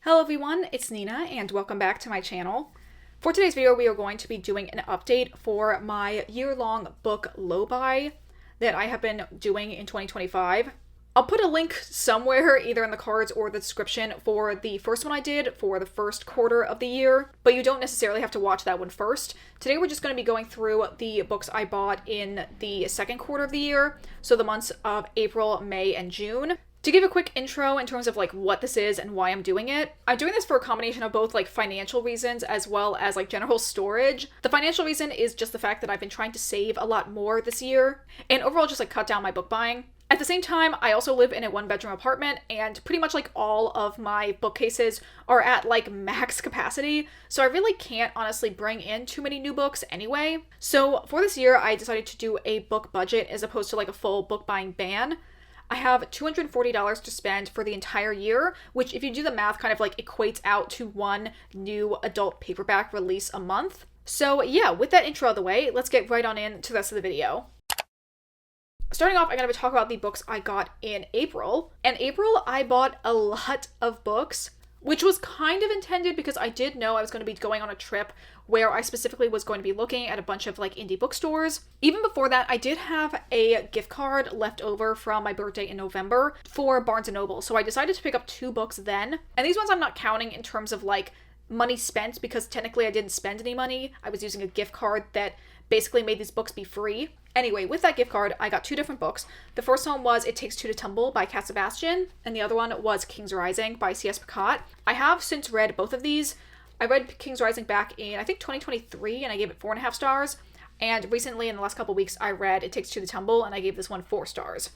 Hello everyone, it's Nina and welcome back to my channel. For today's video, we are going to be doing an update for my year-long book low buy that I have been doing in 2025. I'll put a link somewhere, either in the cards or the description, for the first one I did for the first quarter of the year, but you don't necessarily have to watch that one first. Today we're just going to be going through the books I bought in the second quarter of the year, so the months of April, May, and June. To give a quick intro in terms of what this is and why I'm doing it, I'm doing this for a combination of both financial reasons as well as general storage. The financial reason is just the fact that I've been trying to save a lot more this year and overall just cut down my book buying. At the same time, I also live in a one-bedroom apartment and pretty much all of my bookcases are at max capacity, so I really can't honestly bring in too many new books anyway. So for this year, I decided to do a book budget as opposed to a full book buying ban. I have $240 to spend for the entire year, which if you do the math kind of equates out to one new adult paperback release a month. So yeah, with that intro out of the way, let's get right on into the rest of the video. Starting off, I'm going to talk about the books I got in April. In April, I bought a lot of books, which was kind of intended because I did know I was going to be going on a trip where I specifically was going to be looking at a bunch of indie bookstores. Even before that, I did have a gift card left over from my birthday in November for Barnes & Noble, so I decided to pick up 2 books then. And these ones I'm not counting in terms of money spent because technically I didn't spend any money. I was using a gift card that basically made these books be free. Anyway, with that gift card, I got 2 different books. The first one was It Takes Two to Tumble by Cat Sebastian, and the other one was King's Rising by C.S. Pacat. I have since read both of these. I read King's Rising back in, I think, 2023, and I gave it 4.5 stars. And recently, in the last couple weeks, I read It Takes Two to Tumble, and I gave this one 4 stars.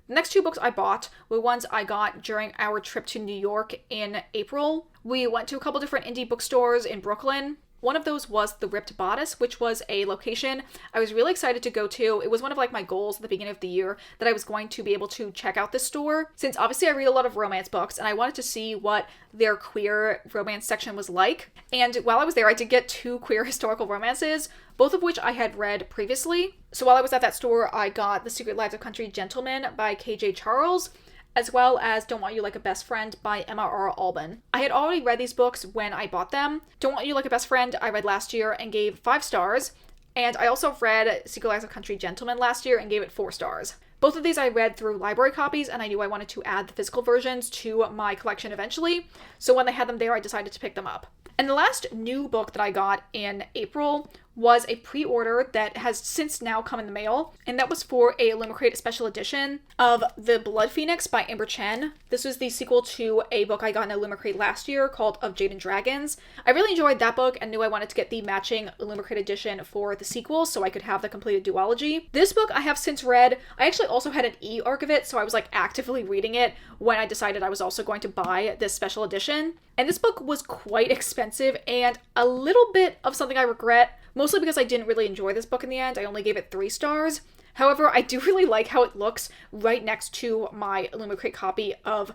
The next 2 books I bought were ones I got during our trip to New York in April. We went to a couple different indie bookstores in Brooklyn. One of those was The Ripped Bodice, which was a location I was really excited to go to. It was one of my goals at the beginning of the year that I was going to be able to check out this store, since obviously I read a lot of romance books and I wanted to see what their queer romance section was like. And while I was there, I did get 2 queer historical romances, both of which I had read previously. So while I was at that store, I got The Secret Lives of Country Gentlemen by K.J. Charles, as well as Don't Want You Like a Best Friend by Emma R. Alban. I had already read these books when I bought them. Don't Want You Like a Best Friend I read last year and gave 5 stars, and I also read Secret Lives of Country Gentlemen last year and gave it 4 stars. Both of these I read through library copies, and I knew I wanted to add the physical versions to my collection eventually, so when they had them there, I decided to pick them up. And the last new book that I got in April was a pre-order that has since now come in the mail, and that was for a Illumicrate special edition of The Blood Phoenix by Amber Chen. This was the sequel to a book I got in Illumicrate last year called Of Jade and Dragons. I really enjoyed that book and knew I wanted to get the matching Illumicrate edition for the sequel so I could have the completed duology. This book I have since read. I actually also had an e-arc of it, so I was actively reading it when I decided I was also going to buy this special edition. And this book was quite expensive and a little bit of something I regret, mostly because I didn't really enjoy this book in the end. I only gave it 3 stars. However, I do really like how it looks right next to my Illumicrate copy of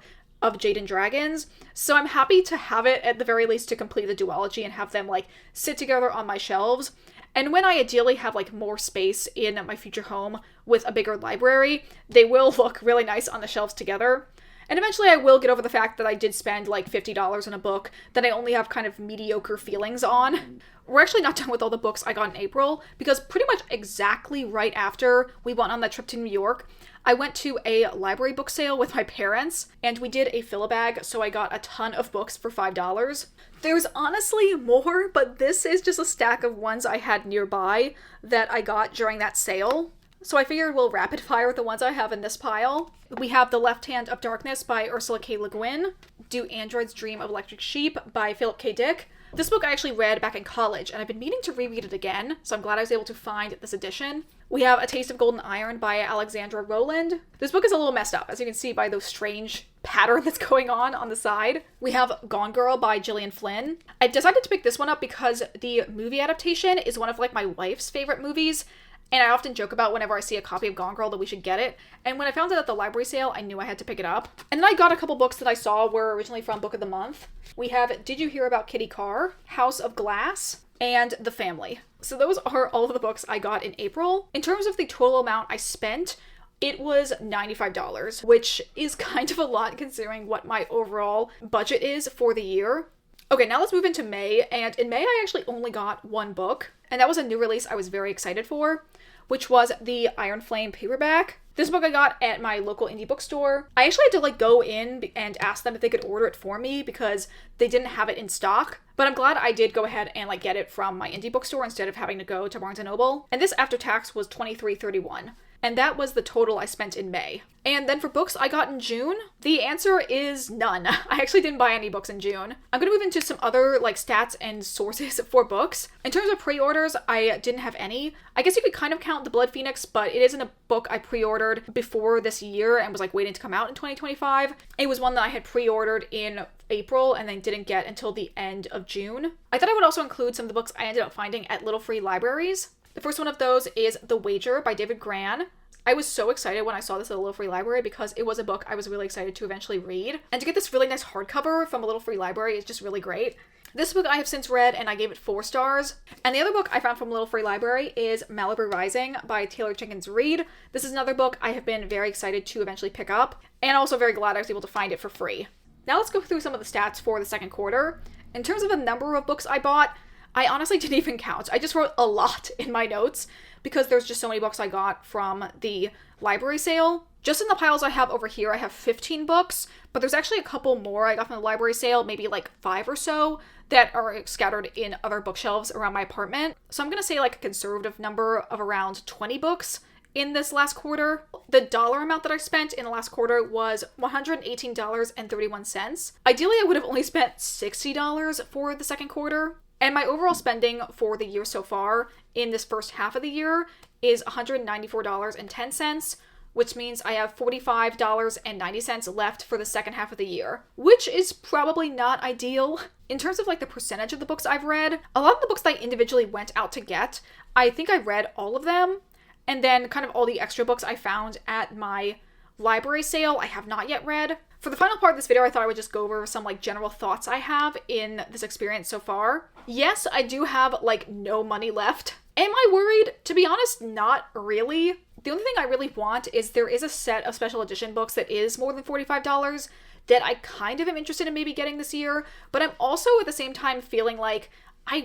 Jade and Dragons, so I'm happy to have it at the very least to complete the duology and have them sit together on my shelves. And when I ideally have more space in my future home with a bigger library, they will look really nice on the shelves together. And eventually I will get over the fact that I did spend $50 on a book that I only have kind of mediocre feelings on. We're actually not done with all the books I got in April, because pretty much exactly right after we went on that trip to New York, I went to a library book sale with my parents, and we did a fill-a-bag, so I got a ton of books for $5. There's honestly more, but this is just a stack of ones I had nearby that I got during that sale. So I figured we'll rapid fire the ones I have in this pile. We have The Left Hand of Darkness by Ursula K. Le Guin, Do Androids Dream of Electric Sheep by Philip K. Dick. This book I actually read back in college, and I've been meaning to reread it again, so I'm glad I was able to find this edition. We have A Taste of Golden Iron by Alexandra Rowland. This book is a little messed up, as you can see by those strange pattern that's going on the side. We have Gone Girl by Gillian Flynn. I decided to pick this one up because the movie adaptation is one of my wife's favorite movies, and I often joke about whenever I see a copy of Gone Girl that we should get it. And when I found it at the library sale, I knew I had to pick it up. And then I got a couple books that I saw were originally from Book of the Month. We have Did You Hear About Kitty Carr, House of Glass, and The Family. So those are all of the books I got in April. In terms of the total amount I spent, it was $95, which is kind of a lot considering what my overall budget is for the year. Okay, now let's move into May, and in May I actually only got one book, and that was a new release I was very excited for, which was the Iron Flame paperback. This book I got at my local indie bookstore. I actually had to go in and ask them if they could order it for me because they didn't have it in stock. But I'm glad I did go ahead and get it from my indie bookstore instead of having to go to Barnes & Noble. And this after tax was $23.31. And that was the total I spent in May. And then for books I got in June, the answer is none. I actually didn't buy any books in June. I'm going to move into some other stats and sources for books. In terms of pre-orders, I didn't have any. I guess you could kind of count The Blood Phoenix, but it isn't a book I pre-ordered before this year and was waiting to come out in 2025. It was one that I had pre-ordered in April and then didn't get until the end of June. I thought I would also include some of the books I ended up finding at Little Free Libraries. The first one of those is The Wager by David Grann. I was so excited when I saw this at a Little Free Library because it was a book I was really excited to eventually read. And to get this really nice hardcover from a Little Free Library is just really great. This book I have since read and I gave it 4 stars. And the other book I found from Little Free Library is Malibu Rising by Taylor Jenkins Reid. This is another book I have been very excited to eventually pick up, and also very glad I was able to find it for free. Now let's go through some of the stats for the second quarter. In terms of the number of books I bought, I honestly didn't even count. I just wrote a lot in my notes because there's just so many books I got from the library sale. Just in the piles I have over here, I have 15 books, but there's actually a couple more I got from the library sale, maybe 5 or so, that are scattered in other bookshelves around my apartment. So I'm gonna say a conservative number of around 20 books in this last quarter. The dollar amount that I spent in the last quarter was $118.31. Ideally, I would have only spent $60 for the second quarter. And my overall spending for the year so far in this first half of the year is $194.10, which means I have $45.90 left for the second half of the year, which is probably not ideal. In terms of the percentage of the books I've read, a lot of the books that I individually went out to get, I think I read all of them. And then kind of all the extra books I found at my library sale, I have not yet read. For the final part of this video, I thought I would just go over some general thoughts I have in this experience so far. Yes, I do have no money left. Am I worried? To be honest, not really. The only thing I really want is there is a set of special edition books that is more than $45 that I kind of am interested in maybe getting this year, but I'm also at the same time feeling I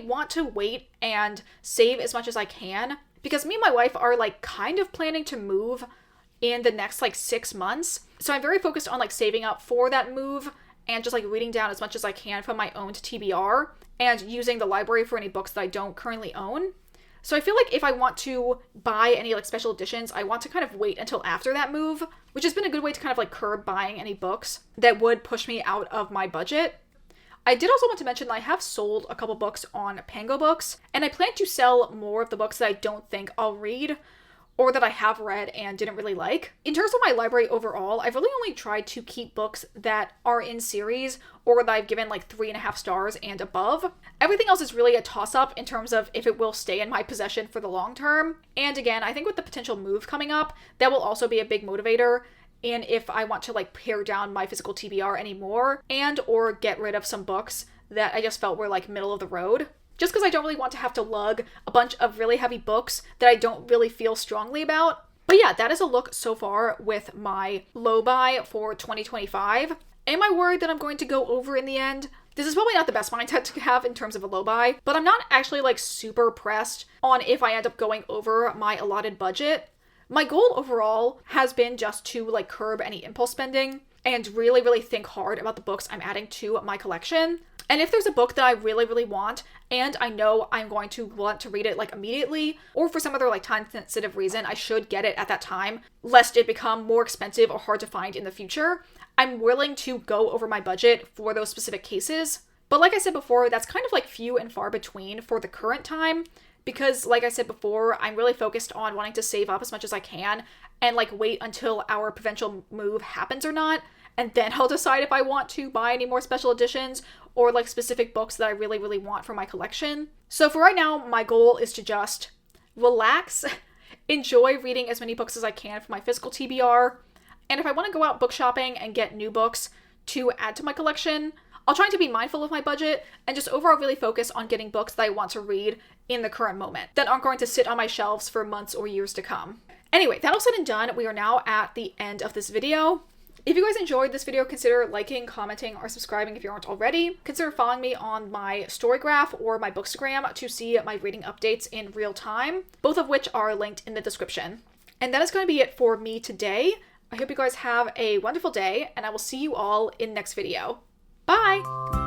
want to wait and save as much as I can because me and my wife are kind of planning to move in the next 6 months. So I'm very focused on saving up for that move and just reading down as much as I can from my own TBR and using the library for any books that I don't currently own. So I feel if I want to buy any special editions, I want to kind of wait until after that move, which has been a good way to kind of curb buying any books that would push me out of my budget. I did also want to mention that I have sold a couple books on Pango Books, and I plan to sell more of the books that I don't think I'll read or that I have read and didn't really like. In terms of my library overall, I've really only tried to keep books that are in series or that I've given 3.5 stars and above. Everything else is really a toss-up in terms of if it will stay in my possession for the long term. And again, I think with the potential move coming up, that will also be a big motivator. And if I want to pare down my physical TBR anymore and or get rid of some books that I just felt were middle of the road. Just because I don't really want to have to lug a bunch of really heavy books that I don't really feel strongly about. But yeah, that is a look so far with my low buy for 2025. Am I worried that I'm going to go over in the end? This is probably not the best mindset to have in terms of a low buy, but I'm not actually super pressed on if I end up going over my allotted budget. My goal overall has been just to curb any impulse spending and really, really think hard about the books I'm adding to my collection. And if there's a book that I really, really want, and I know I'm going to want to read it immediately, or for some other time-sensitive reason, I should get it at that time, lest it become more expensive or hard to find in the future, I'm willing to go over my budget for those specific cases. But like I said before, that's kind of few and far between for the current time, because like I said before, I'm really focused on wanting to save up as much as I can and wait until our provincial move happens or not. And then I'll decide if I want to buy any more special editions or specific books that I really, really want for my collection. So for right now, my goal is to just relax, enjoy reading as many books as I can for my physical TBR. And if I want to go out book shopping and get new books to add to my collection, I'll try to be mindful of my budget and just overall really focus on getting books that I want to read in the current moment that aren't going to sit on my shelves for months or years to come. Anyway, that all said and done, we are now at the end of this video. If you guys enjoyed this video, consider liking, commenting, or subscribing if you aren't already. Consider following me on my Storygraph or my Bookstagram to see my reading updates in real time, both of which are linked in the description. And that is going to be it for me today. I hope you guys have a wonderful day, and I will see you all in the next video. Bye!